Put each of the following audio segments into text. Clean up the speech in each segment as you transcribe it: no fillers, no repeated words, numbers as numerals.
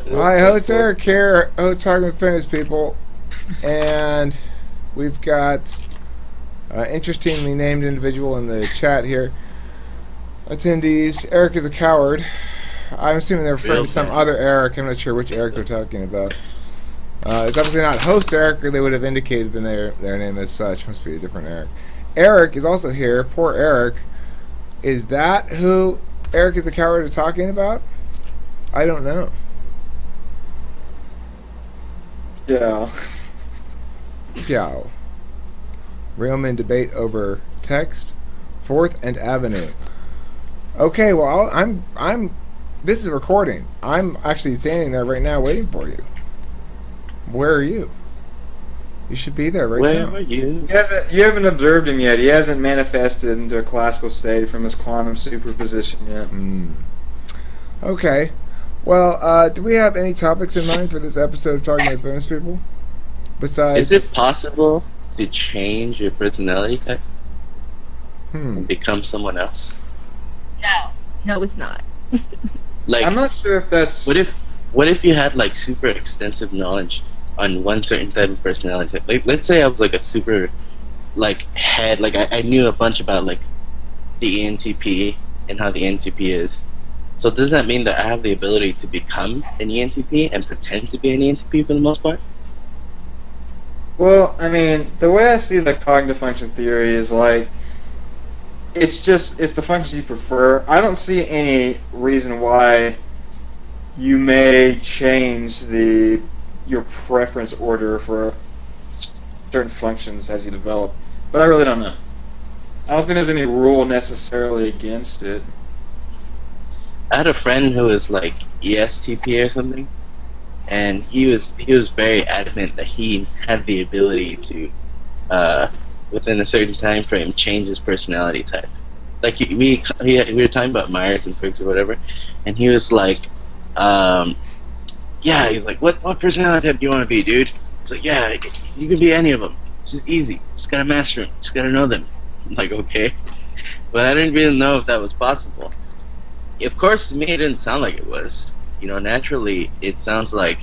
Hi, host Eric here, host Talking with Famous People, and we've got an interestingly named individual in the chat here. Attendees, Eric is a coward. I'm assuming they're referring to some other Eric. I'm not sure which Eric they're talking about. It's obviously not host Eric, or they would have indicated their name as such. Must be a different Eric. Eric is also here. Poor Eric. Is that who Eric is a coward is talking about? I don't know. Yeah. Yeah. Real men debate over text. 4th and Avenue. Okay, well, I'm. This is a recording. I'm actually standing there right now waiting for you. Where are you? You should be there right now. Where are you? You haven't observed him yet. He hasn't manifested into a classical state from his quantum superposition yet. Okay. Well, do we have any topics in mind for this episode of Talking with Famous People? Besides, is it possible to change your personality type and become someone else? No, it's not. Like, I'm not sure if that's. What if you had like super extensive knowledge on one certain type of personality type? Like, let's say I was like a super head. Like, I knew a bunch about like the ENTP and how the ENTP is. So does that mean that I have the ability to become an ENTP and pretend to be an ENTP for the most part? Well, I mean, the way I see the cognitive function theory is like, it's the functions you prefer. I don't see any reason why you may change your preference order for certain functions as you develop, but I really don't know. I don't think there's any rule necessarily against it. I had a friend who was like ESTP or something, and he was very adamant that he had the ability to, within a certain time frame, change his personality type. Like we were talking about Myers-Briggs or whatever, and he was like, yeah, he's like, what personality type do you want to be, dude? It's like, yeah, you can be any of them. It's just easy. Just gotta master them. Just gotta know them. I'm like, okay, but I didn't really know if that was possible. Of course, to me, it didn't sound like it was. You know, naturally, it sounds like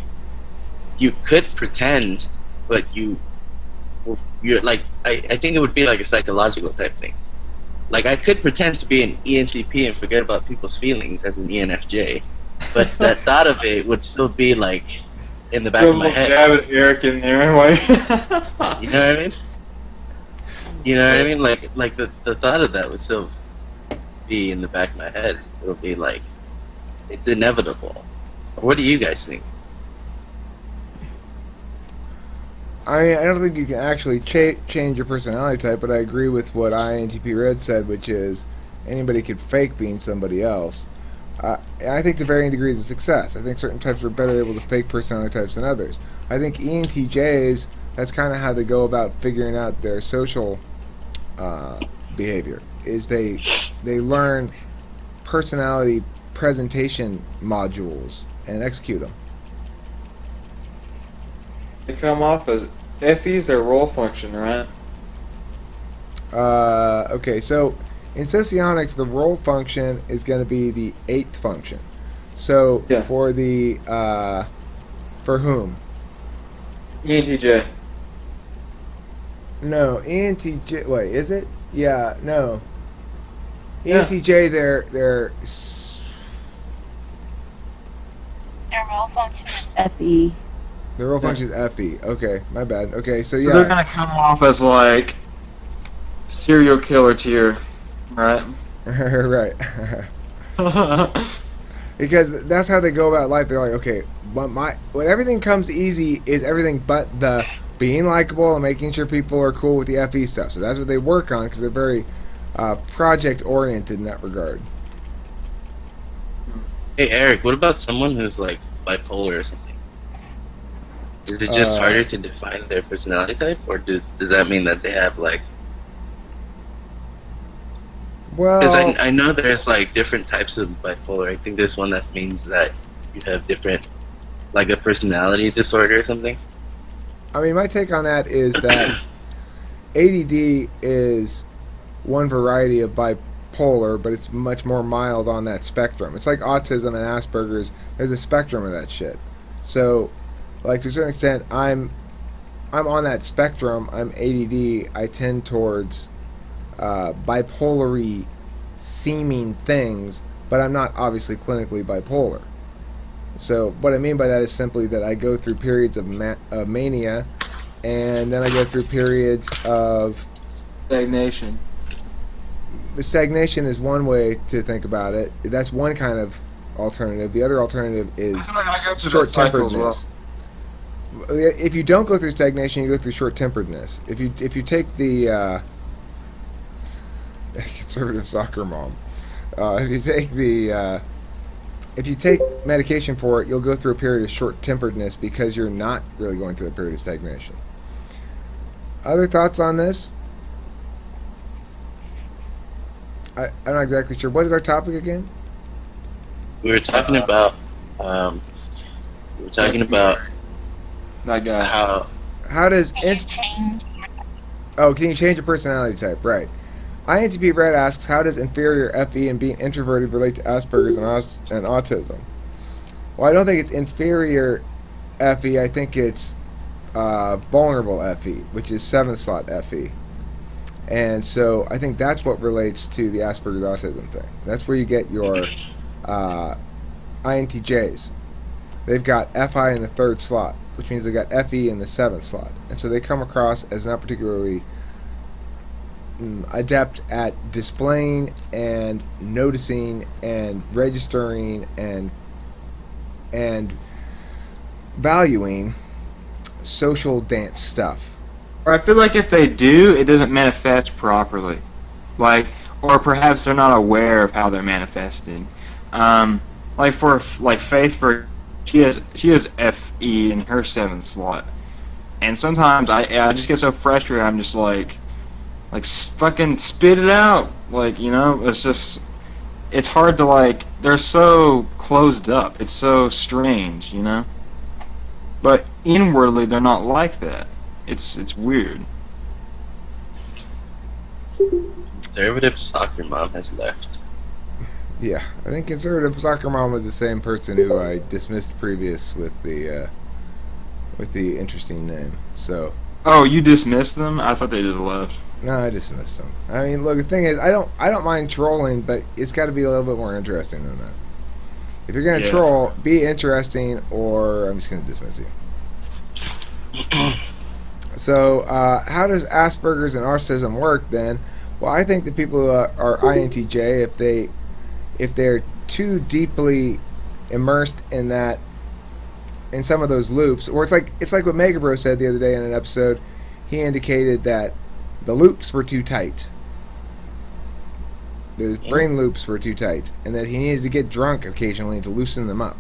you could pretend, but you're like, I think it would be like a psychological type thing. Like, I could pretend to be an ENTP and forget about people's feelings as an ENFJ, but that thought of it would still be like in the back of my head. Have Eric in there, right? You know what I mean? You know what I mean? Like the thought of that would still be in the back of my head. It'll be like, it's inevitable. What do you guys think? I don't think you can actually change your personality type, but I agree with what INTP Red said, which is anybody could fake being somebody else. I think to varying degrees of success. I think certain types are better able to fake personality types than others. I think ENTJs, that's kind of how they go about figuring out their social behavior, is they learn personality presentation modules and execute them. They come off as FE's their role function, right? Okay, so in Socionics, the role function is going to be the 8th function. So yeah. For the for whom? ENTJ. No, ENTJ. Wait, is it? Yeah, no. ENTJ, Their role function is FE. The role function is FE. Okay, my bad. Okay, so yeah. So they're gonna come off as like serial killer tier, right? Right. Because that's how they go about life. They're like, okay, but when everything comes easy is everything but the being likable and making sure people are cool with the FE stuff. So that's what they work on because they're very project oriented in that regard. Hey Eric, what about someone who's like bipolar or something? Is it just harder to define their personality type, or does that mean that they have like? Well, because I know there's like different types of bipolar. I think there's one that means that you have different, like a personality disorder or something. I mean, my take on that is that ADD is one variety of bipolar, but it's much more mild on that spectrum. It's like autism and Asperger's. There's a spectrum of that shit. So, like to a certain extent, I'm on that spectrum. I'm ADD. I tend towards bipolary seeming things, but I'm not obviously clinically bipolar. So what I mean by that is simply that I go through periods of mania, and then I go through periods of Stagnation. the stagnation is one way to think about it. That's one kind of alternative. The other alternative is I feel like I go through that cycle as short-temperedness. well. If you don't go through stagnation, you go through short-temperedness. If you take the conservative soccer mom, if you take medication for it, you'll go through a period of short-temperedness because you're not really going through a period of stagnation. Other thoughts on this? I'm not exactly sure. What is our topic again? We were talking about That guy. How does Can you change? Oh, can you change your personality type? Right. INTP Red asks, how does inferior FE and being introverted relate to Asperger's and autism? Well, I don't think it's inferior FE. I think it's vulnerable FE, which is 7th slot FE. And so I think that's what relates to the Asperger's autism thing. That's where you get your INTJs. They've got FI in the 3rd slot, which means they've got FE in the 7th slot. And so they come across as not particularly adept at displaying and noticing and registering and valuing social dance stuff. Or I feel like if they do, it doesn't manifest properly. Or perhaps they're not aware of how they're manifesting. Faith, she has FE in her 7th slot, and sometimes I just get so frustrated. I'm just like fucking spit it out. It's hard to they're so closed up. It's so strange, But inwardly, they're not like that. It's weird. Conservative soccer mom has left. Yeah, I think conservative soccer mom was the same person who I dismissed previous with the interesting name. So. Oh, you dismissed them? I thought they just left. No, I dismissed them. I mean, look, the thing is, I don't mind trolling, but it's got to be a little bit more interesting than that. If you're gonna troll, be interesting, or I'm just gonna dismiss you. So, how does Asperger's and autism work then? Well, I think that people who are INTJ, if they're too deeply immersed in some of those loops, or it's like what Megabro said the other day in an episode. He indicated that the loops were too tight. The brain loops were too tight, and that he needed to get drunk occasionally to loosen them up.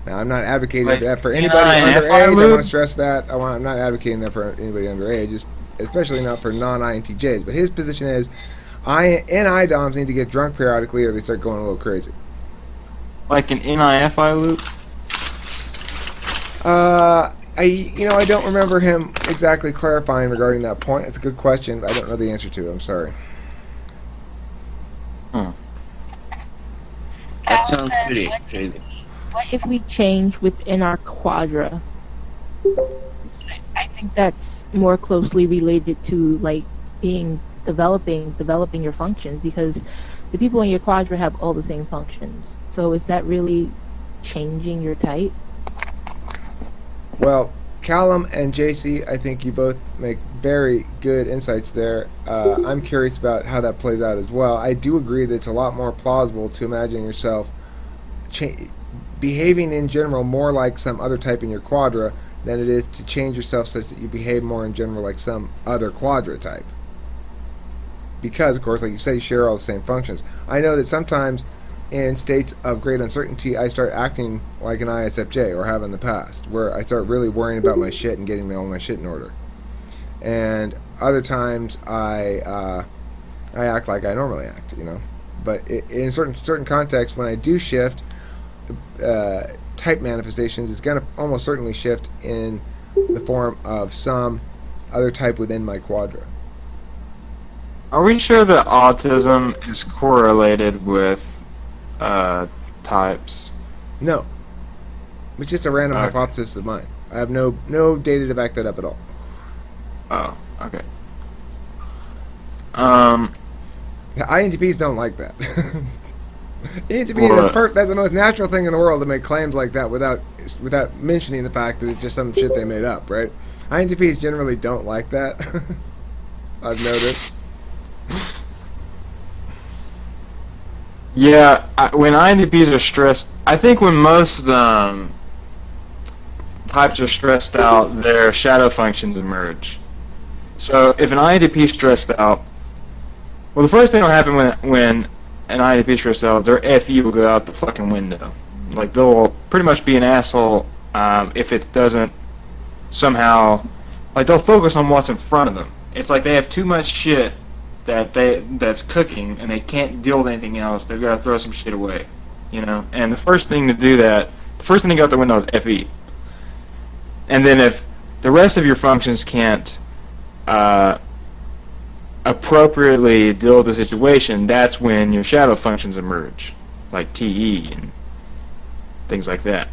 Now, I'm not advocating that for anybody underage. I want to stress that. I'm not advocating that for anybody underage, especially not for non-INTJs. But his position is, NI-DOMs need to get drunk periodically, or they start going a little crazy. Like an NIFI loop? I don't remember him exactly clarifying regarding that point. It's a good question. I don't know the answer to it. I'm sorry. That sounds pretty crazy. What if we change within our quadra? I think that's more closely related to developing your functions, because the people in your quadra have all the same functions. So is that really changing your type? Well, Callum and JC, I think you both make very good insights there. I'm curious about how that plays out as well. I do agree that it's a lot more plausible to imagine yourself behaving in general more like some other type in your quadra than it is to change yourself such that you behave more in general like some other quadra type. Because, of course, like you say, you share all the same functions. I know that sometimes in states of great uncertainty, I start acting like an ISFJ, or have in the past, where I start really worrying about my shit and getting all my shit in order. And other times, I act like I normally act, But in certain contexts, when I do shift, type manifestations, it's going to almost certainly shift in the form of some other type within my quadra. Are we sure that autism is correlated with types? No. It's just a random Okay. hypothesis of mine. I have no data to back that up at all. Oh, okay. The INTPs don't like that. What? That's the most natural thing in the world to make claims like that without mentioning the fact that it's just some shit they made up, right? INTPs generally don't like that. I've noticed. Yeah, when INTPs are stressed, I think when most types are stressed out, their shadow functions emerge. So if an INTP is stressed out, well, the first thing that'll happen when an INTP is stressed out, their FE will go out the fucking window. Like, they'll pretty much be an asshole if it doesn't somehow, like, they'll focus on what's in front of them. It's like they have too much shit that's cooking, and they can't deal with anything else. They've got to throw some shit away, you know. And the first thing to go out the window is FE. And then if the rest of your functions can't appropriately deal with the situation, that's when your shadow functions emerge, like TE and things like that.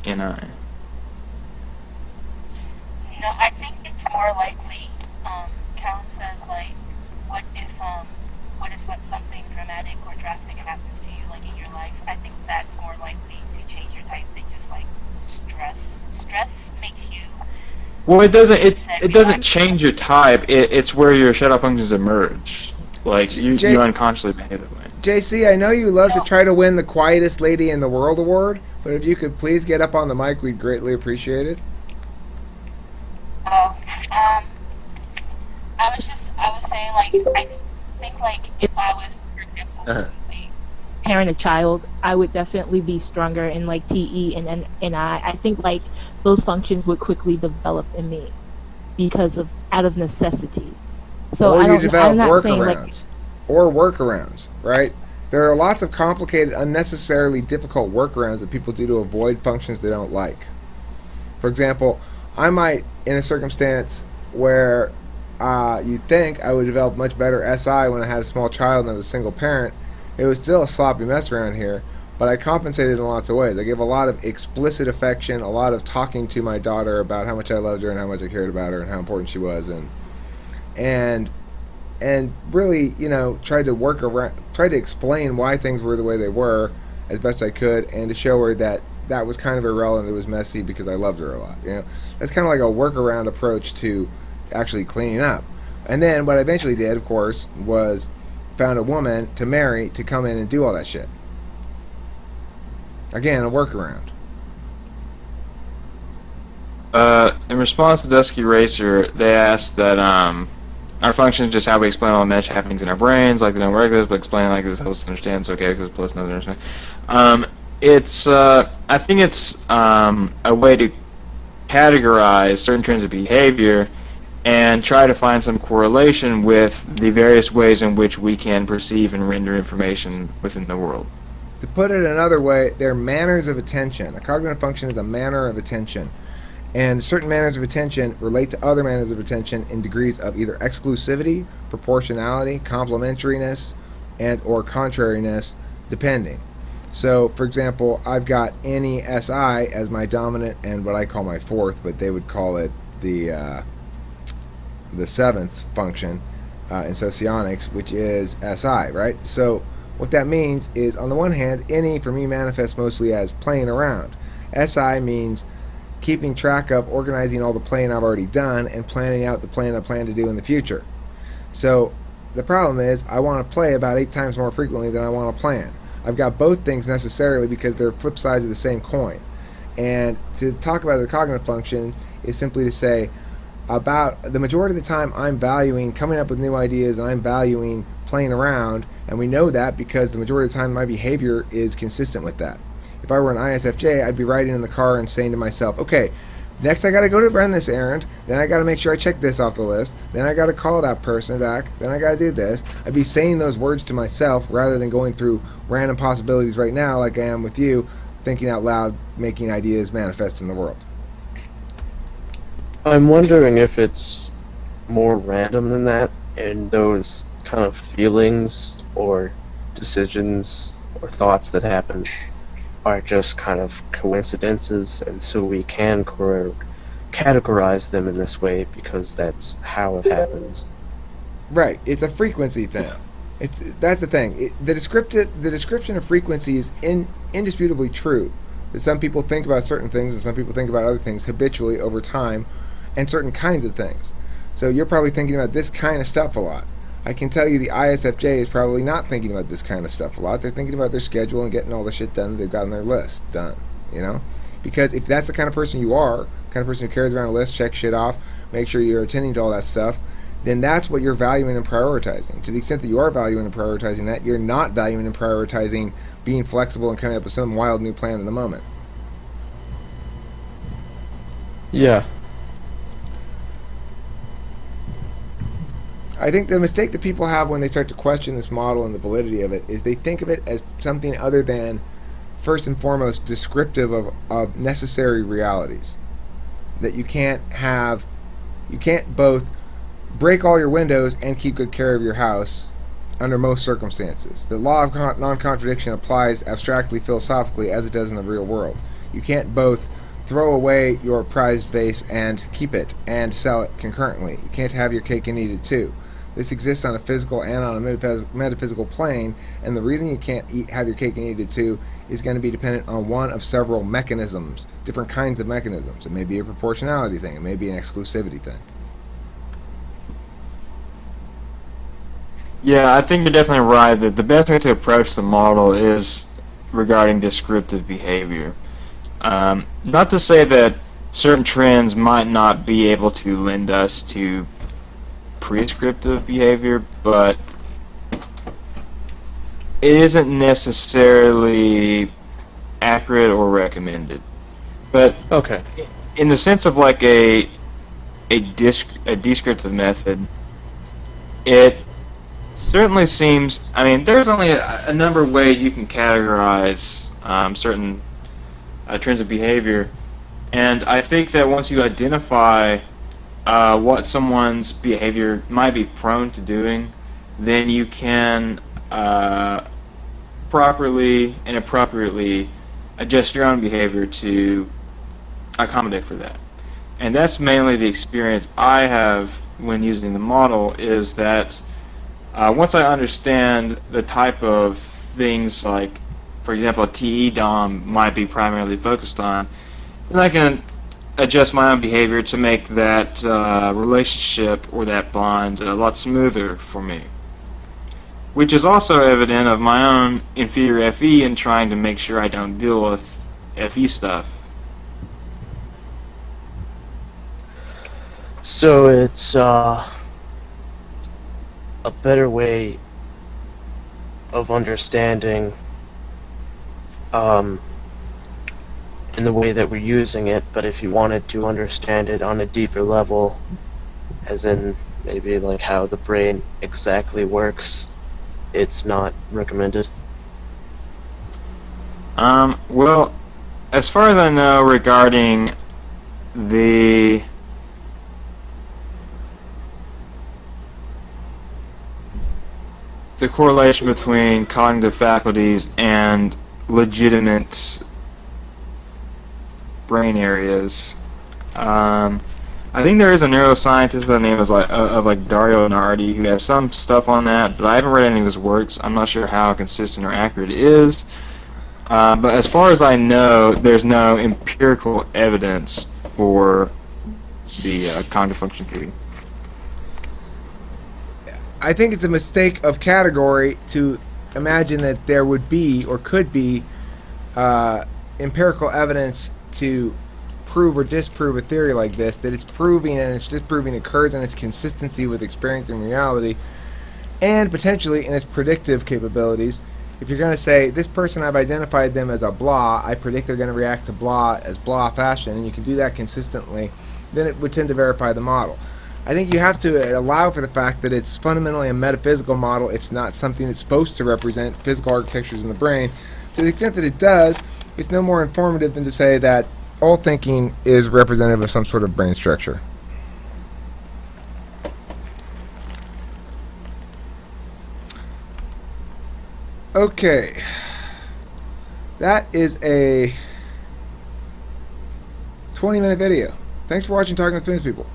NI. No, I think it's more likely. Callan says, like, what if like something dramatic or drastic happens to you, like in your life? I think that's more likely to change your type than just like stress. Stress makes you. Well, it doesn't change your type. It's where your shadow functions emerge. Like, you unconsciously behave that way. JC, I know you love to try to win the quietest lady in the world award, but if you could please get up on the mic, we'd greatly appreciate it. I was saying, like, I think, like, if I was, for example, parent a child, I would definitely be stronger in, like, TE and I think, like, those functions would quickly develop in me because of, out of necessity. So or I you don't, develop I'm not saying, like, workarounds, right? There are lots of complicated, unnecessarily difficult workarounds that people do to avoid functions they don't like. For example, I might, in a circumstance where you'd think I would develop much better SI when I had a small child and I was a single parent, it was still a sloppy mess around here, but I compensated in lots of ways. I gave a lot of explicit affection, a lot of talking to my daughter about how much I loved her and how much I cared about her and how important she was, and really, you know, tried to explain why things were the way they were as best I could, and to show her that was kind of irrelevant. It was messy because I loved her a lot. You know, that's kind of like a workaround approach to actually cleaning up. And then what I eventually did, of course, was found a woman to marry to come in and do all that shit. Again, a workaround. In response to Dusky Racer, they asked that our function is just how we explain all the mesh happenings in our brains, like they don't work this, but explaining like this helps us understand. It's okay because plus another understand. I think it's a way to categorize certain trends of behavior and try to find some correlation with the various ways in which we can perceive and render information within the world. To put it another way, they're manners of attention. A cognitive function is a manner of attention. And certain manners of attention relate to other manners of attention in degrees of either exclusivity, proportionality, complementariness, and or contrariness, depending. So, for example, I've got any SI as my dominant and what I call my fourth, but they would call it the seventh function in socionics, which is SI, right? So what that means is, on the one hand, any for me manifests mostly as playing around. SI means keeping track of, organizing all the playing I've already done, and planning out the playing I plan to do in the future. So the problem is, I want to play about 8 times more frequently than I want to plan. I've got both things necessarily because they're flip sides of the same coin. And to talk about the cognitive function is simply to say, about the majority of the time I'm valuing coming up with new ideas, and I'm valuing playing around, and we know that because the majority of the time my behavior is consistent with that. If I were an ISFJ, I'd be riding in the car and saying to myself, okay, next I got to go to run this errand, then I got to make sure I check this off the list, then I got to call that person back, then I got to do this. I'd be saying those words to myself rather than going through random possibilities right now like I am with you, thinking out loud, making ideas manifest in the world. I'm wondering if it's more random than that, and those kind of feelings or decisions or thoughts that happen are just kind of coincidences, and so we can categorize them in this way because that's how it happens. Right. It's a frequency thing. That's the thing. The description of frequency is indisputably true. That some people think about certain things and some people think about other things habitually over time, and certain kinds of things. So you're probably thinking about this kind of stuff a lot. I can tell you the ISFJ is probably not thinking about this kind of stuff a lot. They're thinking about their schedule and getting all the shit done they've got on their list done. You know, because if that's the kind of person you are, the kind of person who carries around a list, checks shit off, make sure you're attending to all that stuff, then that's what you're valuing and prioritizing. To the extent that you are valuing and prioritizing that, you're not valuing and prioritizing being flexible and coming up with some wild new plan in the moment. Yeah. I think the mistake that people have when they start to question this model and the validity of it is they think of it as something other than, first and foremost, descriptive of necessary realities. That you can't both break all your windows and keep good care of your house under most circumstances. The law of non-contradiction applies abstractly, philosophically, as it does in the real world. You can't both throw away your prized vase and keep it and sell it concurrently. You can't have your cake and eat it too. This exists on a physical and on a metaphysical plane, and the reason you can't have your cake and eat it too is going to be dependent on one of several mechanisms, different kinds of mechanisms. It may be a proportionality thing, it may be an exclusivity thing. Yeah, I think you're definitely right that the best way to approach the model is regarding descriptive behavior. Not to say that certain trends might not be able to lend us to prescriptive behavior, but it isn't necessarily accurate or recommended. But Okay. in the sense of like a descriptive method, it certainly seems. I mean, there's only a number of ways you can categorize certain trends of behavior, and I think that once you identify what someone's behavior might be prone to doing, then you can properly and appropriately adjust your own behavior to accommodate for that. And that's mainly the experience I have when using the model, is that once I understand the type of things, like, for example, a TE DOM might be primarily focused on, then I can adjust my own behavior to make that relationship or that bond a lot smoother for me. Which is also evident of my own inferior FE in trying to make sure I don't deal with FE stuff. So it's a better way of understanding in the way that we're using it, but if you wanted to understand it on a deeper level, as in maybe like how the brain exactly works, it's not recommended. Well, as far as I know regarding the correlation between cognitive faculties and legitimate brain areas, I think there is a neuroscientist by the name of Dario Nardi who has some stuff on that, but I haven't read any of his works. I'm not sure how consistent or accurate it is. But as far as I know, there's no empirical evidence for the cognitive function theory. I think it's a mistake of category to imagine that there would be or could be empirical evidence to prove or disprove a theory like this, that it's proving and its disproving occurs in its consistency with experience and reality, and potentially in its predictive capabilities. If you're going to say, this person, I've identified them as a blah, I predict they're going to react to blah as blah fashion, and you can do that consistently, then it would tend to verify the model. I think you have to allow for the fact that it's fundamentally a metaphysical model. It's not something that's supposed to represent physical architectures in the brain. To the extent that it does, it's no more informative than to say that all thinking is representative of some sort of brain structure. Okay. that is a 20-minute video. Thanks for watching Talking with Famous People.